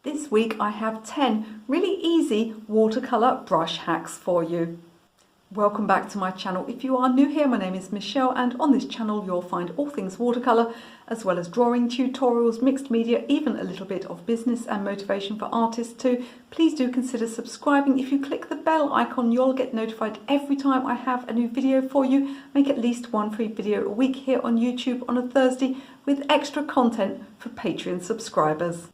This week I have 10 really easy watercolour brush hacks for you. Welcome back to my channel. If you are new here, my name is Michelle, and on this channel you'll find all things watercolour, as well as drawing tutorials, mixed media, even a little bit of business and motivation for artists too. Please do consider subscribing. If you click the bell icon, you'll get notified every time I have a new video for you. Make at least one free video a week here on YouTube on a Thursday with extra content for Patreon subscribers.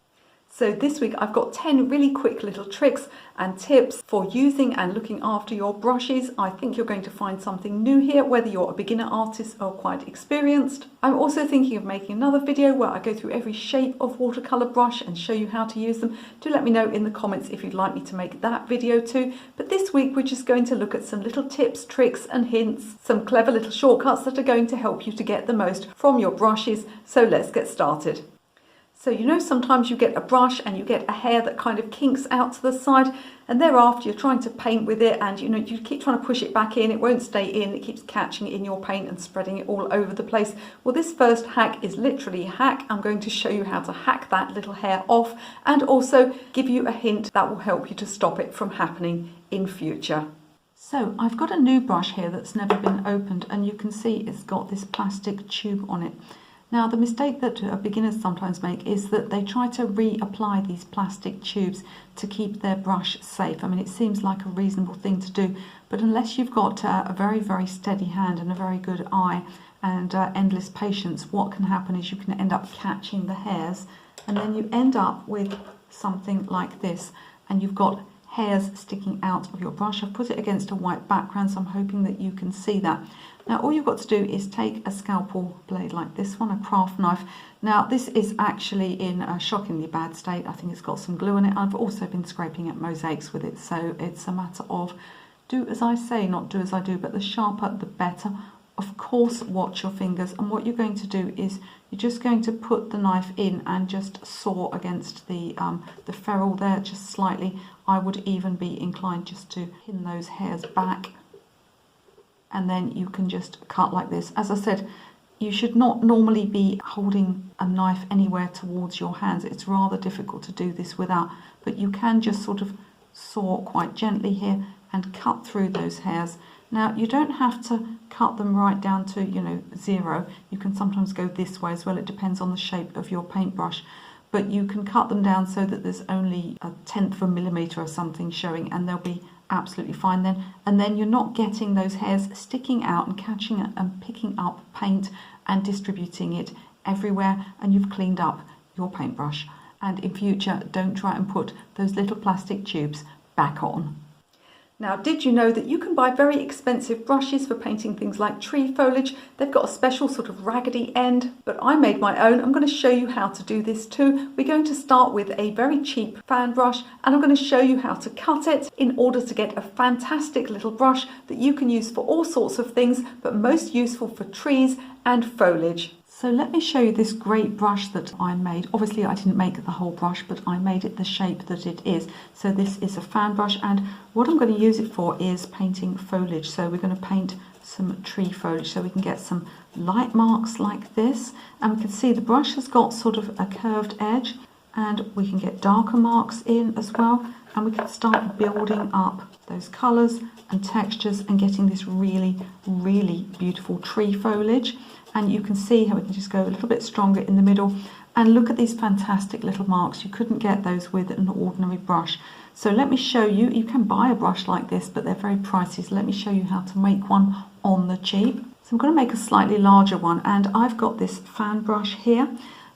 So this week I've got 10 really quick little tricks and tips for using and looking after your brushes. I think you're going to find something new here, whether you're a beginner artist or quite experienced. I'm also thinking of making another video where I go through every shape of watercolour brush and show you how to use them. Do let me know in the comments if you'd like me to make that video too. But this week we're just going to look at some little tips, tricks and hints, some clever little shortcuts that are going to help you to get the most from your brushes. So let's get started. So you know, sometimes you get a brush and you get a hair that kind of kinks out to the side, and thereafter you're trying to paint with it, and you keep trying to push it back in, it won't stay in, it keeps catching in your paint and spreading it all over the place. Well, this first hack is literally a hack. I'm going to show you how to hack that little hair off and also give you a hint that will help you to stop it from happening in future. So I've got a new brush here that's never been opened, and you can see it's got this plastic tube on it. Now, the mistake that beginners sometimes make is that they try to reapply these plastic tubes to keep their brush safe. I mean, it seems like a reasonable thing to do, but unless you've got a very, very steady hand and a very good eye and endless patience, what can happen is you can end up catching the hairs, and then you end up with something like this, and you've got hairs sticking out of your brush. I've put it against a white background, so I'm hoping that you can see that. Now all you've got to do is take a scalpel blade like this one, a craft knife. Now this is actually in a shockingly bad state. I think it's got some glue in it. I've also been scraping at mosaics with it, so it's a matter of do as I say, not do as I do, but the sharper the better. Of course, watch your fingers, and what you're going to do is you're just going to put the knife in and just saw against the ferrule there just slightly. I would even be inclined just to pin those hairs back, and then you can just cut like this. As I said, you should not normally be holding a knife anywhere towards your hands. It's rather difficult to do this without, but you can just sort of saw quite gently here and cut through those hairs. Now, you don't have to cut them right down to, zero. You can sometimes go this way as well. It depends on the shape of your paintbrush. But you can cut them down so that there's only 1/10 of a millimetre or something showing, and they'll be absolutely fine then. And then you're not getting those hairs sticking out and catching it and picking up paint and distributing it everywhere, and you've cleaned up your paintbrush. And in future, don't try and put those little plastic tubes back on. Now, did you know that you can buy very expensive brushes for painting things like tree foliage? They've got a special sort of raggedy end, but I made my own. I'm going to show you how to do this too. We're going to start with a very cheap fan brush, and I'm going to show you how to cut it in order to get a fantastic little brush that you can use for all sorts of things, but most useful for trees and foliage. So let me show you this great brush that I made. Obviously I didn't make the whole brush, but I made it the shape that it is. So this is a fan brush, and what I'm going to use it for is painting foliage. So we're going to paint some tree foliage so we can get some light marks like this, and we can see the brush has got sort of a curved edge, and we can get darker marks in as well, and we can start building up those colours and textures and getting this really, really beautiful tree foliage. And you can see how we can just go a little bit stronger in the middle, and look at these fantastic little marks. You couldn't get those with an ordinary brush. So let me show you. You can buy a brush like this, but they're very pricey. So let me show you how to make one on the cheap. So I'm going to make a slightly larger one, and I've got this fan brush here.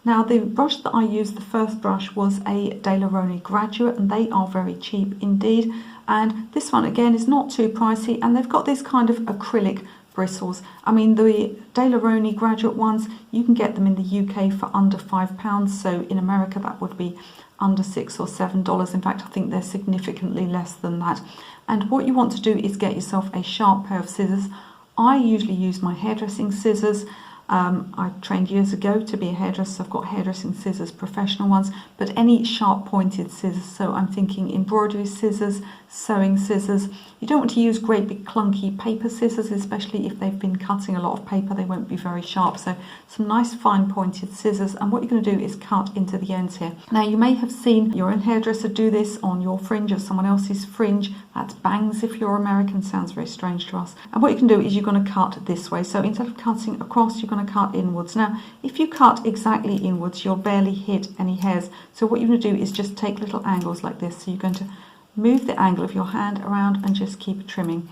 Now the brush that I used, the first brush, was a Daler-Rowney Graduate, and they are very cheap indeed. And this one again is not too pricey, and they've got this kind of acrylic bristles. I mean, the Daler-Rowney Graduate ones, you can get them in the UK for under £5, so in America that would be under $6 or $7. In fact, I think they're significantly less than that. And what you want to do is get yourself a sharp pair of scissors. I usually use my hairdressing scissors. I trained years ago to be a hairdresser. I've got hairdressing scissors, professional ones, but any sharp pointed scissors. So I'm thinking embroidery scissors, sewing scissors. You don't want to use great big clunky paper scissors, especially if they've been cutting a lot of paper. They won't be very sharp. So some nice fine pointed scissors, and what you're going to do is cut into the ends here. Now you may have seen your own hairdresser do this on your fringe or someone else's fringe. That's bangs if you're American, sounds very strange to us. And what you can do is you're going to cut this way. So instead of cutting across, you're going to cut inwards. Now if you cut exactly inwards, you'll barely hit any hairs. So what you're going to do is just take little angles like this. So you're going to move the angle of your hand around and just keep trimming.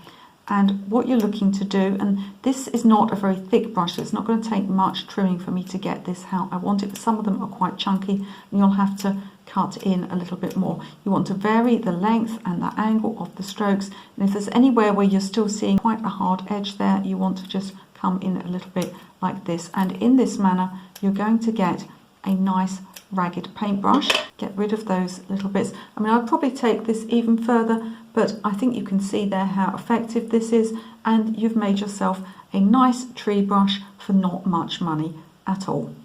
And what you're looking to do, and this is not a very thick brush, so it's not going to take much trimming for me to get this how I want it, but some of them are quite chunky and you'll have to cut in a little bit more. You want to vary the length and the angle of the strokes, and if there's anywhere where you're still seeing quite a hard edge there, you want to just come in a little bit like this, and in this manner you're going to get a nice ragged paintbrush. Get rid of those little bits. I mean, I'd probably take this even further, but I think you can see there how effective this is, and you've made yourself a nice tree brush for not much money at all.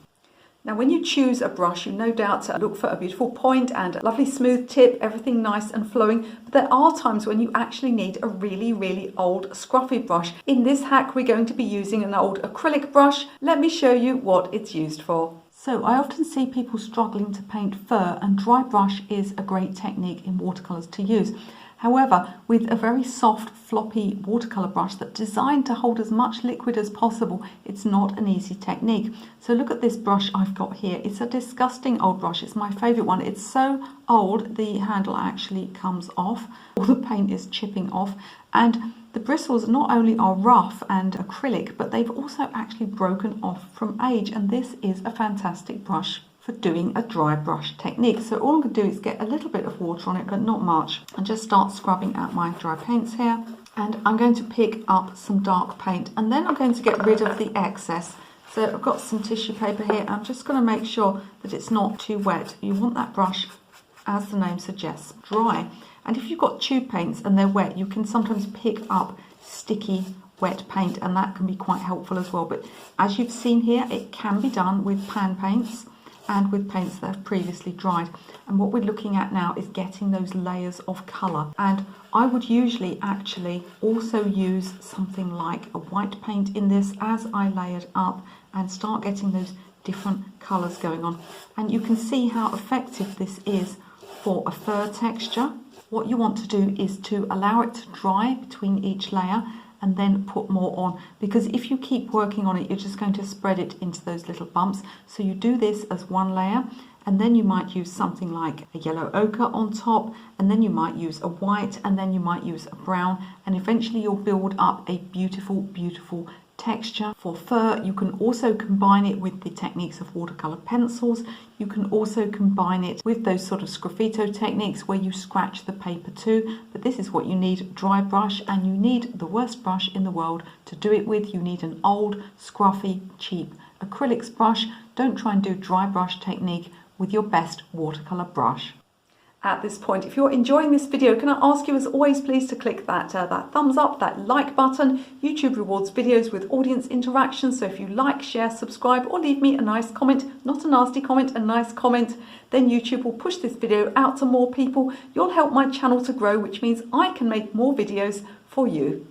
Now when you choose a brush, you no doubt look for a beautiful point and a lovely smooth tip, everything nice and flowing, but there are times when you actually need a really old scruffy brush. In this hack we're going to be using an old acrylic brush. Let me show you what it's used for. So I often see people struggling to paint fur, and dry brush is a great technique in watercolours to use. However, with a very soft, floppy watercolour brush that's designed to hold as much liquid as possible, it's not an easy technique. So look at this brush I've got here. It's a disgusting old brush. It's my favourite one. It's so old the handle actually comes off. All the paint is chipping off, and the bristles not only are rough and acrylic, but they've also actually broken off from age, and this is a fantastic brush for doing a dry brush technique. So all I'm going to do is get a little bit of water on it, but not much, and just start scrubbing out my dry paints here. And I'm going to pick up some dark paint, and then I'm going to get rid of the excess. So I've got some tissue paper here. I'm just going to make sure that it's not too wet. You want that brush, as the name suggests, dry. And if you've got tube paints and they're wet, you can sometimes pick up sticky wet paint, and that can be quite helpful as well. But as you've seen here, it can be done with pan paints and with paints that have previously dried. And what we're looking at now is getting those layers of colour. And I would usually actually also use something like a white paint in this as I lay it up and start getting those different colours going on. And you can see how effective this is for a fur texture. What you want to do is to allow it to dry between each layer and then put more on, because if you keep working on it, you're just going to spread it into those little bumps. So you do this as one layer, and then you might use something like a yellow ochre on top, and then you might use a white, and then you might use a brown, and eventually you'll build up a beautiful texture. For fur, you can also combine it with the techniques of watercolor pencils. You can also combine it with those sort of sgraffito techniques where you scratch the paper too. But this is what you need: a dry brush, and you need the worst brush in the world to do it with. You need an old, scruffy, cheap acrylics brush. Don't try and do dry brush technique with your best watercolor brush. At this point, if you're enjoying this video, can I ask you as always please to click that thumbs up, that like button. YouTube rewards videos with audience interaction, so if you like, share, subscribe, or leave me a nice comment, not a nasty comment, a nice comment, then YouTube will push this video out to more people. You'll help my channel to grow, which means I can make more videos for you.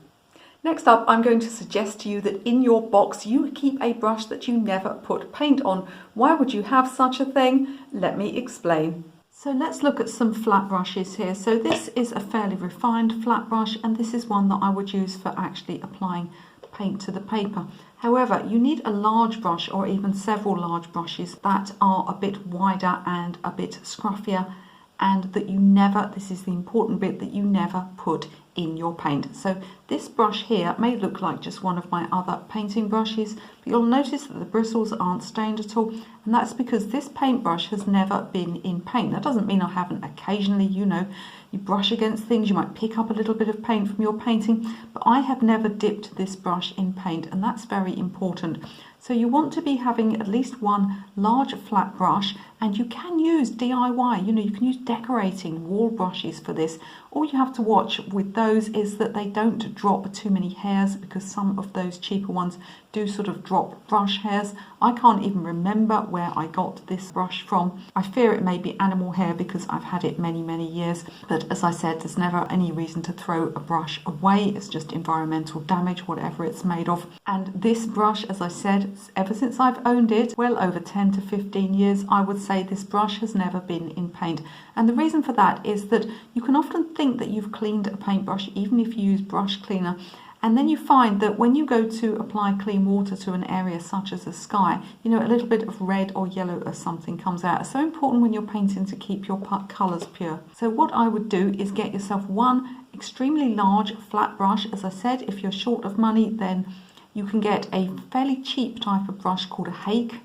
Next up, I'm going to suggest to you that in your box you keep a brush that you never put paint on. Why would you have such a thing? Let me explain. So let's look at some flat brushes here. So this is a fairly refined flat brush, and this is one that I would use for actually applying paint to the paper. However, you need a large brush, or even several large brushes that are a bit wider and a bit scruffier, and that you never, this is the important bit, that you never put in your paint. So this brush here may look like just one of my other painting brushes, but you'll notice that the bristles aren't stained at all, and that's because this paintbrush has never been in paint. That doesn't mean I haven't occasionally, you know, you brush against things, you might pick up a little bit of paint from your painting, but I have never dipped this brush in paint, and that's very important. So you want to be having at least one large flat brush, And you can use DIY, you can use decorating wall brushes for this. All you have to watch with those is that they don't drop too many hairs, because some of those cheaper ones do sort of drop brush hairs. I can't even remember where I got this brush from. I fear it may be animal hair because I've had it many years. But as I said, there's never any reason to throw a brush away. It's just environmental damage, whatever it's made of. And this brush, as I said, ever since I've owned it, well over 10 to 15 years, I would say this brush has never been in paint. And the reason for that is that you can often think that you've cleaned a paintbrush, even if you use brush cleaner, and then you find that when you go to apply clean water to an area such as a sky, a little bit of red or yellow or something comes out. It's so important when you're painting to keep your colours pure. So what I would do is get yourself one extremely large flat brush. As I said, if you're short of money, then you can get a fairly cheap type of brush called a hake.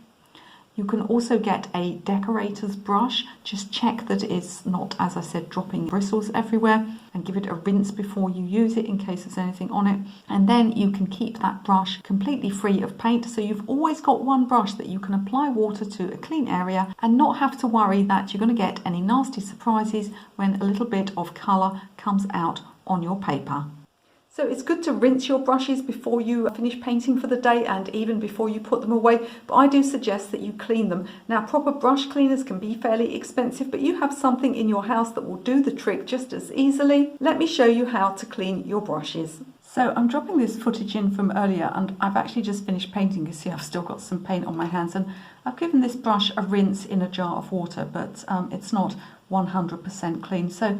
You can also get a decorator's brush. Just check that it's not, as I said, dropping bristles everywhere, and give it a rinse before you use it in case there's anything on it. And then you can keep that brush completely free of paint, so you've always got one brush that you can apply water to a clean area and not have to worry that you're going to get any nasty surprises when a little bit of colour comes out on your paper. So it's good to rinse your brushes before you finish painting for the day, and even before you put them away, but I do suggest that you clean them. Now, proper brush cleaners can be fairly expensive, but you have something in your house that will do the trick just as easily. Let me show you how to clean your brushes. So I'm dropping this footage in from earlier, and I've actually just finished painting. You see I've still got some paint on my hands, and I've given this brush a rinse in a jar of water, but it's not 100% clean. So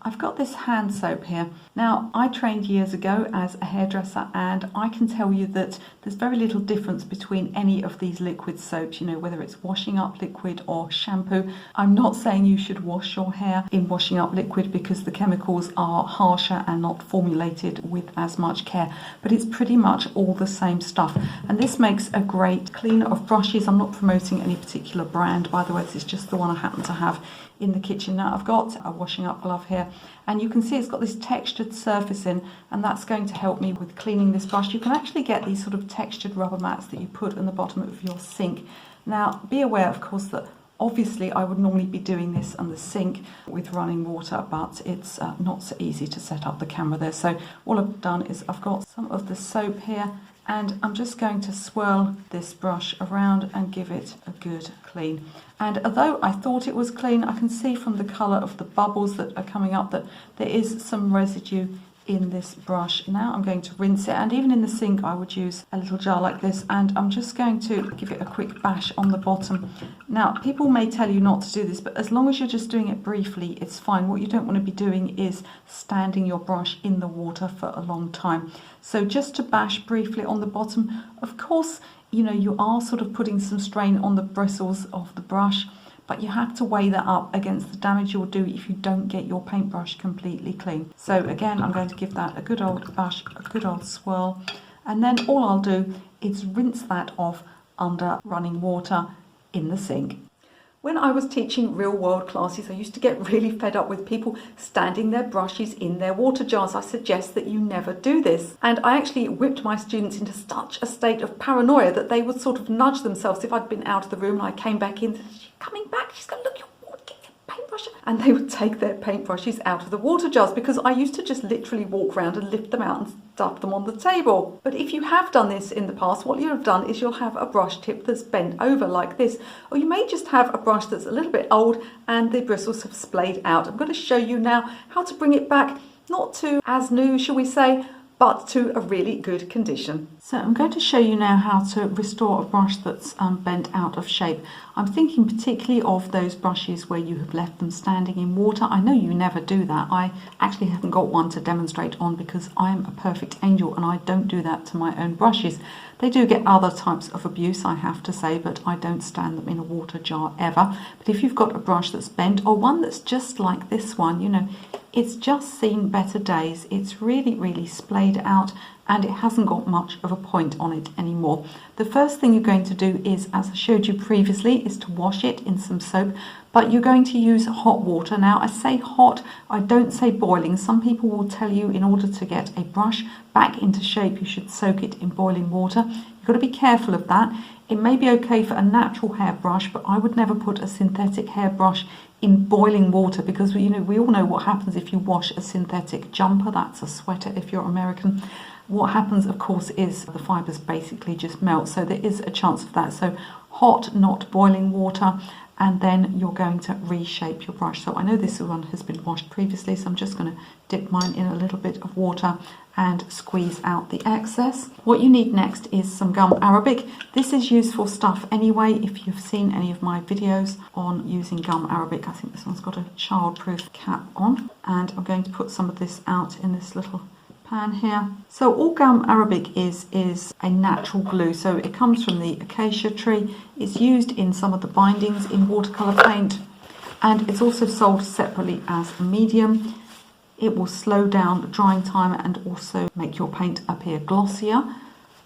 I've got this hand soap here. Now, I trained years ago as a hairdresser, and I can tell you that there's very little difference between any of these liquid soaps, whether it's washing up liquid or shampoo. I'm not saying you should wash your hair in washing up liquid, because the chemicals are harsher and not formulated with as much care, but it's pretty much all the same stuff. And this makes a great cleaner of brushes. I'm not promoting any particular brand, by the way. This is just the one I happen to have in the kitchen. Now, I've got a washing up glove here, and you can see it's got this textured surface in, and that's going to help me with cleaning this brush. You can actually get these sort of textured rubber mats that you put in the bottom of your sink. Now, be aware, of course, that obviously I would normally be doing this on the sink with running water, but it's not so easy to set up the camera there. So all I've done is I've got some of the soap here, and I'm just going to swirl this brush around and give it a good clean. And although I thought it was clean, I can see from the colour of the bubbles that are coming up that there is some residue in this brush. Now I'm going to rinse it, and even in the sink I would use a little jar like this, and I'm just going to give it a quick bash on the bottom. Now, people may tell you not to do this, but as long as you're just doing it briefly, it's fine. What you don't want to be doing is standing your brush in the water for a long time. So just to bash briefly on the bottom. Of course, you are sort of putting some strain on the bristles of the brush, but you have to weigh that up against the damage you'll do if you don't get your paintbrush completely clean. So again, I'm going to give that a good old bash, a good old swirl, and then all I'll do is rinse that off under running water in the sink. When I was teaching real world classes, I used to get really fed up with people standing their brushes in their water jars. I suggest that you never do this. And I actually whipped my students into such a state of paranoia that they would sort of nudge themselves. If I'd been out of the room and I came back in, she's coming back, she's going, look, your water, get your paintbrush. And they would take their paintbrushes out of the water jars, because I used to just literally walk around and lift them out and stuff them on the table. But if you have done this in the past, what you'll have done is you'll have a brush tip that's bent over like this, or you may just have a brush that's a little bit old and the bristles have splayed out. I'm going to show you now how to bring it back, not to as new, shall we say, but to a really good condition. So I'm going to show you now how to restore a brush that's bent out of shape. I'm thinking particularly of those brushes where you have left them standing in water. I know you never do that. I actually haven't got one to demonstrate on, because I am a perfect angel and I don't do that to my own brushes. They do get other types of abuse, I have to say, but I don't stand them in a water jar ever. But if you've got a brush that's bent, or one that's just like this one, it's just seen better days. It's really splayed out and it hasn't got much of a point on it anymore. The first thing you're going to do is, as I showed you previously, is to wash it in some soap, but you're going to use hot water. Now I say hot, I don't say boiling. Some people will tell you in order to get a brush back into shape you should soak it in boiling water. You've got to be careful of that. It may be okay for a natural hairbrush, but I would never put a synthetic hairbrush in boiling water, because we all know what happens if you wash a synthetic jumper. That's a sweater if you're American. What happens, of course, is the fibres basically just melt, so there is a chance of that. So hot, not boiling water, and then you're going to reshape your brush. So I know this one has been washed previously, so I'm just going to dip mine in a little bit of water and squeeze out the excess. What you need next is some gum arabic. This is useful stuff anyway. If you've seen any of my videos on using gum arabic, I think this one's got a childproof cap on, and I'm going to put some of this out in this little pan here. So all gum arabic is a natural glue, so it comes from the acacia tree. It's used in some of the bindings in watercolor paint, and it's also sold separately as a medium. It will slow down the drying time and also make your paint appear glossier.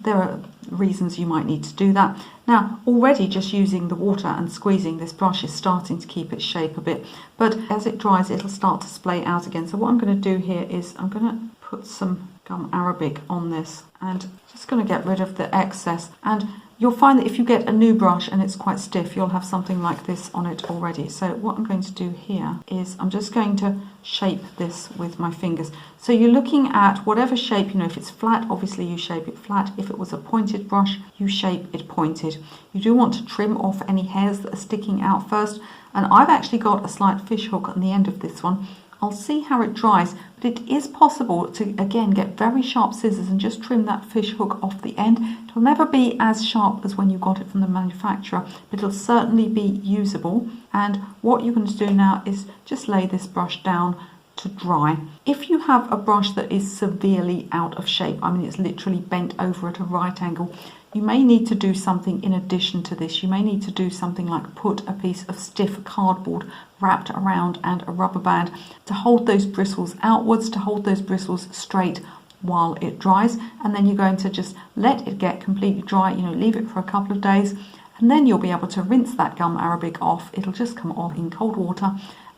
There are reasons you might need to do that. Now, already just using the water and squeezing this brush is starting to keep its shape a bit, but as it dries it'll start to splay out again. So what I'm going to do here is I'm going to put some gum arabic on this and just going to get rid of the excess. And you'll find that if you get a new brush and it's quite stiff, you'll have something like this on it already. So what I'm going to do here is I'm just going to shape this with my fingers. So you're looking at whatever shape, if it's flat, obviously you shape it flat. If it was a pointed brush, you shape it pointed. You do want to trim off any hairs that are sticking out first. And I've actually got a slight fish hook on the end of this one. I'll see how it dries, but it is possible to, again, get very sharp scissors and just trim that fish hook off the end. It'll never be as sharp as when you got it from the manufacturer, but it'll certainly be usable. And what you're going to do now is just lay this brush down to dry. If you have a brush that is severely out of shape, I mean it's literally bent over at a right angle, you may need to do something in addition to this. You may need to do something like put a piece of stiff cardboard wrapped around and a rubber band to hold those bristles outwards, to hold those bristles straight while it dries. And then you're going to just let it get completely dry, leave it for a couple of days, and then you'll be able to rinse that gum arabic off. It'll just come off in cold water,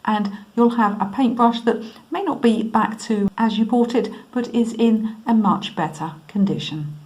and you'll have a paintbrush that may not be back to as you bought it, but is in a much better condition.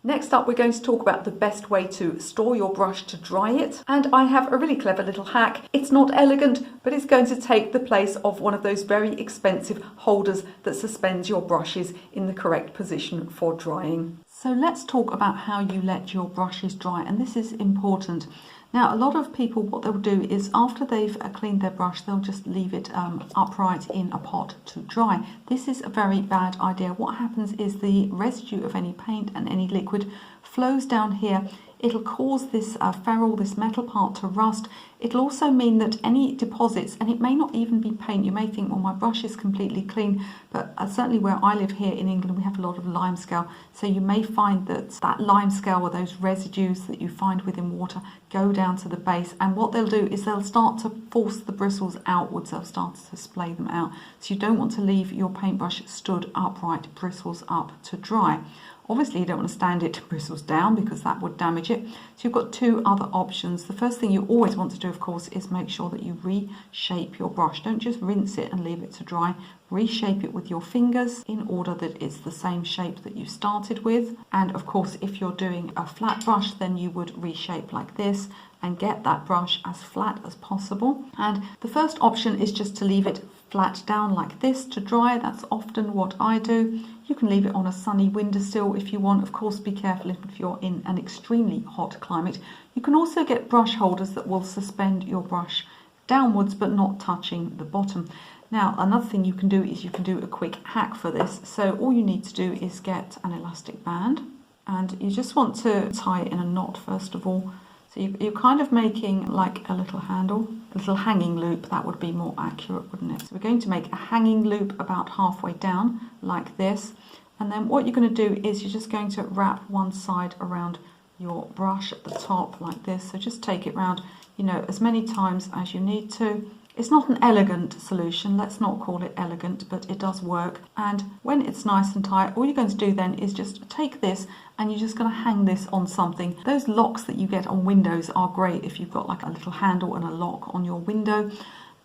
Next up, we're going to talk about the best way to store your brush to dry it. And I have a really clever little hack. It's not elegant, but it's going to take the place of one of those very expensive holders that suspends your brushes in the correct position for drying. So let's talk about how you let your brushes dry, and this is important. Now, a lot of people, what they'll do is after they've cleaned their brush, they'll just leave it upright in a pot to dry. This is a very bad idea. What happens is the residue of any paint and any liquid flows down here. It'll cause this ferrule, this metal part, to rust. It'll also mean that any deposits, and it may not even be paint, you may think, well, my brush is completely clean, but certainly where I live here in England, we have a lot of limescale. So you may find that limescale, or those residues that you find within water, go down to the base. And what they'll do is they'll start to force the bristles outwards. They'll start to splay them out. So you don't want to leave your paintbrush stood upright, bristles up to dry. Obviously, you don't want to stand it bristles down because that would damage it. So you've got two other options. The first thing you always want to do, of course, is make sure that you reshape your brush. Don't just rinse it and leave it to dry. Reshape it with your fingers in order that it's the same shape that you started with. And of course, if you're doing a flat brush, then you would reshape like this and get that brush as flat as possible. And the first option is just to leave it flat down like this to dry. That's often what I do. You can leave it on a sunny windowsill if you want. Of course, be careful if you're in an extremely hot climate. You can also get brush holders that will suspend your brush downwards but not touching the bottom. Now, another thing you can do is you can do a quick hack for this. So all you need to do is get an elastic band, and you just want to tie it in a knot first of all. So you're kind of making like a little handle, a little hanging loop. That would be more accurate, wouldn't it? So we're going to make a hanging loop about halfway down like this. And then what you're going to do is you're just going to wrap one side around your brush at the top like this. So just take it round, as many times as you need to. It's not an elegant solution, let's not call it elegant, but it does work. And when it's nice and tight, all you're going to do then is just take this and you're just going to hang this on something. Those locks that you get on windows are great if you've got like a little handle and a lock on your window.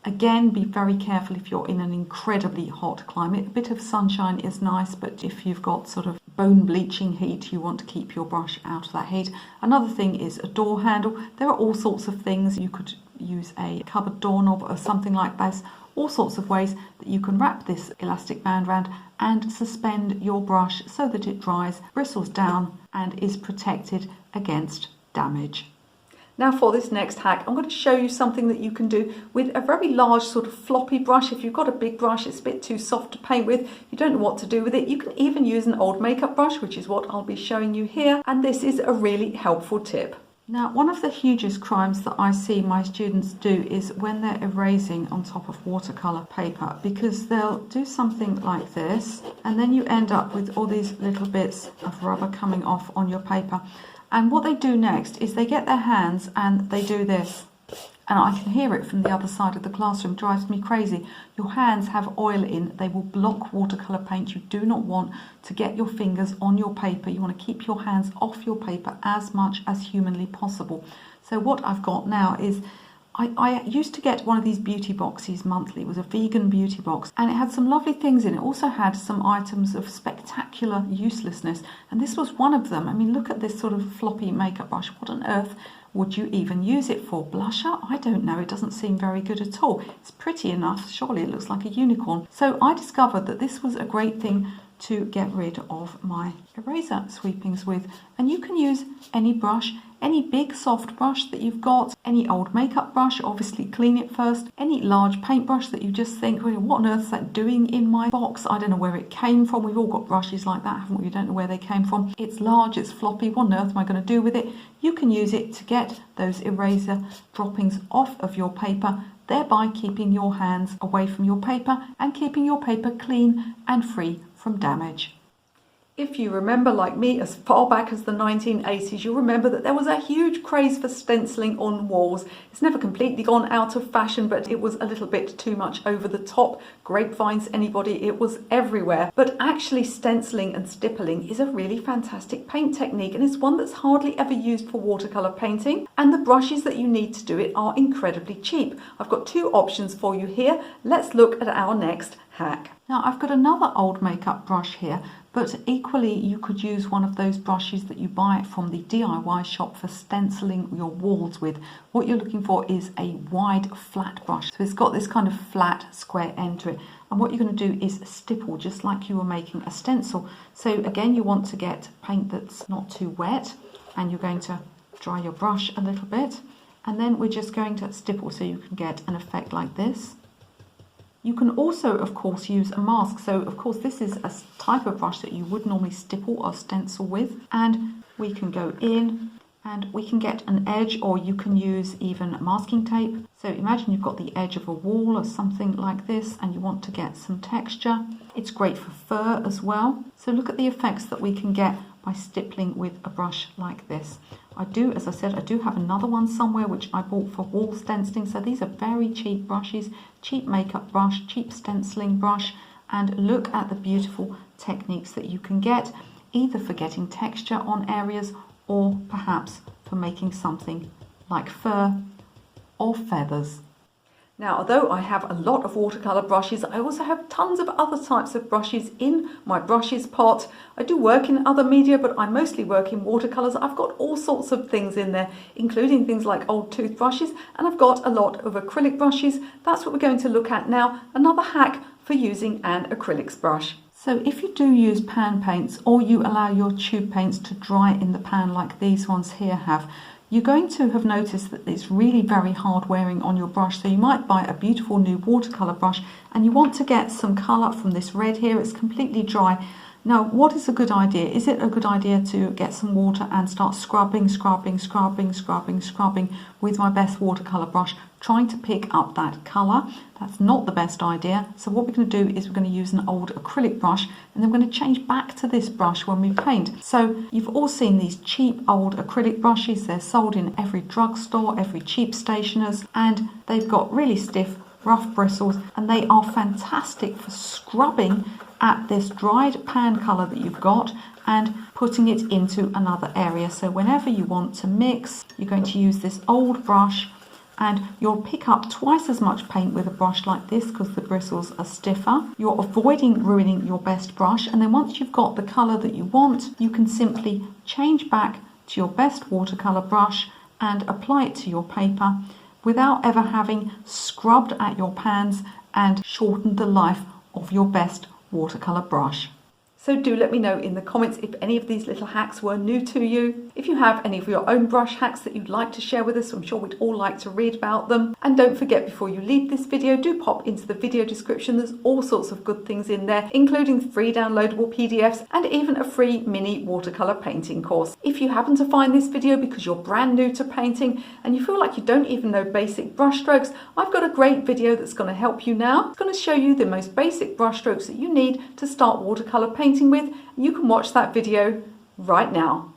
Again, be very careful if you're in an incredibly hot climate. A bit of sunshine is nice, but if you've got sort of bone bleaching heat, you want to keep your brush out of that heat. Another thing is a door handle. There are all sorts of things. You could use a cupboard doorknob or something like this. All sorts of ways that you can wrap this elastic band around and suspend your brush so that it dries, bristles down and is protected against damage. Now for this next hack, I'm going to show you something that you can do with a very large sort of floppy brush. If you've got a big brush, it's a bit too soft to paint with, you don't know what to do with it, you can even use an old makeup brush, which is what I'll be showing you here. And this is a really helpful tip. Now, one of the hugest crimes that I see my students do is when they're erasing on top of watercolor paper, because they'll do something like this and then you end up with all these little bits of rubber coming off on your paper. And what they do next is they get their hands and they do this. And I can hear it from the other side of the classroom. It drives me crazy. Your hands have oil in. They will block watercolour paint. You do not want to get your fingers on your paper. You want to keep your hands off your paper as much as humanly possible. So what I've got now is, I used to get one of these beauty boxes monthly. It was a vegan beauty box and it had some lovely things in it. It also had some items of spectacular uselessness, and this was one of them. I mean, look at this sort of floppy makeup brush. What on earth would you even use it for? Blusher? I don't know. It doesn't seem very good at all. It's pretty enough. Surely it looks like a unicorn. So I discovered that this was a great thing to get rid of my eraser sweepings with. And you can use any brush, any big soft brush that you've got, any old makeup brush, obviously clean it first, any large paintbrush that you just think, well, what on earth is that doing in my box? I don't know where it came from. We've all got brushes like that, haven't we? You don't know where they came from. It's large, it's floppy. What on earth am I going to do with it? You can use it to get those eraser droppings off of your paper, thereby keeping your hands away from your paper and keeping your paper clean and free from damage. If you remember, like me, as far back as the 1980s, you'll remember that there was a huge craze for stenciling on walls. It's never completely gone out of fashion, but it was a little bit too much over the top. Grapevines, anybody, it was everywhere. But actually stenciling and stippling is a really fantastic paint technique, and it's one that's hardly ever used for watercolor painting. And the brushes that you need to do it are incredibly cheap. I've got two options for you here. Let's look at our next hack. Now I've got another old makeup brush here, but equally you could use one of those brushes that you buy from the DIY shop for stenciling your walls with. What you're looking for is a wide flat brush. So it's got this kind of flat square end to it. And what you're going to do is stipple just like you were making a stencil. So again, you want to get paint that's not too wet, and you're going to dry your brush a little bit. And then we're just going to stipple so you can get an effect like this. You can also, of course, use a mask. So, of course, this is a type of brush that you would normally stipple or stencil with. And we can go in and we can get an edge, or you can use even masking tape. So imagine you've got the edge of a wall or something like this and you want to get some texture. It's great for fur as well. So look at the effects that we can get by stippling with a brush like this. As I said, I do have another one somewhere which I bought for wall stenciling. So these are very cheap brushes, cheap makeup brush, cheap stenciling brush, and look at the beautiful techniques that you can get, either for getting texture on areas or perhaps for making something like fur or feathers. Now, although I have a lot of watercolour brushes, I also have tons of other types of brushes in my brushes pot. I do work in other media, but I mostly work in watercolours. I've got all sorts of things in there, including things like old toothbrushes, and I've got a lot of acrylic brushes. That's what we're going to look at now, another hack for using an acrylics brush. So if you do use pan paints, or you allow your tube paints to dry in the pan like these ones here have, you're going to have noticed that it's really very hard wearing on your brush. So you might buy a beautiful new watercolour brush and you want to get some colour from this red here. It's completely dry. Now, what is a good idea? Is it a good idea to get some water and start scrubbing with my best watercolour brush, trying to pick up that colour? That's not the best idea. So what we're going to do is we're going to use an old acrylic brush, and then we're going to change back to this brush when we paint. So you've all seen these cheap old acrylic brushes. They're sold in every drugstore, every cheap stationer's, and they've got really stiff rough bristles, and they are fantastic for scrubbing at this dried pan colour that you've got and putting it into another area. So whenever you want to mix, you're going to use this old brush, and you'll pick up twice as much paint with a brush like this because the bristles are stiffer. You're avoiding ruining your best brush, and then once you've got the colour that you want, you can simply change back to your best watercolour brush and apply it to your paper without ever having scrubbed at your pans and shortened the life of your best watercolour brush. So do let me know in the comments if any of these little hacks were new to you. If you have any of your own brush hacks that you'd like to share with us, I'm sure we'd all like to read about them. And don't forget, before you leave this video, do pop into the video description. There's all sorts of good things in there, including free downloadable PDFs and even a free mini watercolour painting course. If you happen to find this video because you're brand new to painting and you feel like you don't even know basic brush strokes, I've got a great video that's going to help you now. It's going to show you the most basic brush strokes that you need to start watercolour painting with. You can watch that video right now.